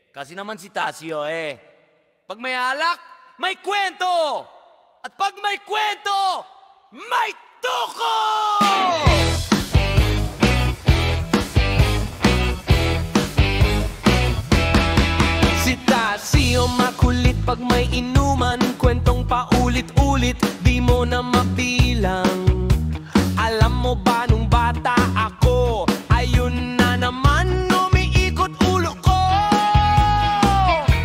Kasi naman si Tasio pag may alak, may kwento! At pag may kwento, may tuko! Si Tasio makulit pag may inuman, kwentong paulit-ulit, di mo na mabilang. Alam mo ba nung bata ako, ayun na naman umiikot ulo ko.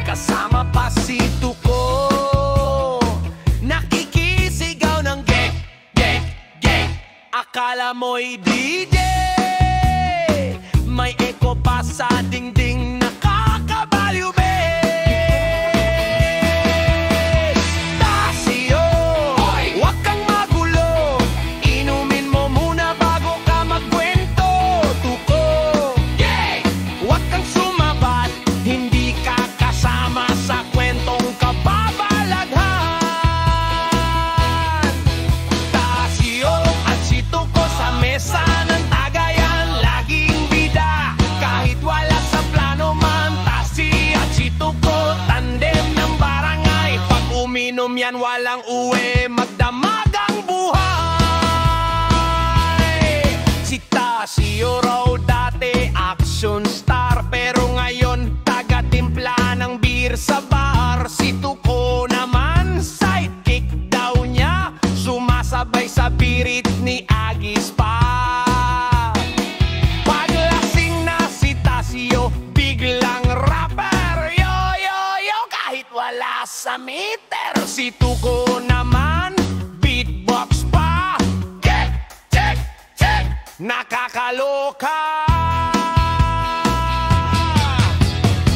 Kasama pa si Tuko, nakikisigaw ng gek, gek, gek. Akala mo'y DJ, may echo pa sa dingding, nakakabaliw be. Yan walang uwi, magdamagang buhay. Si Tasio raw dati action star, pero ngayon taga-timpla ng beer sa bar. Si Tuko naman sidekick daw niya, sumasabay sa birit ni Agis pa. Paglasing na si Tasio, biglang rapper, yo yo yo, kahit wala sa meter. Si Tuko naman, beatbox pa, check, check, check, nakakaloka.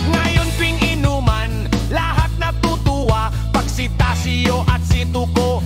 Ngayon tuwing inuman, lahat natutuwa pag si Tasio at si Tuko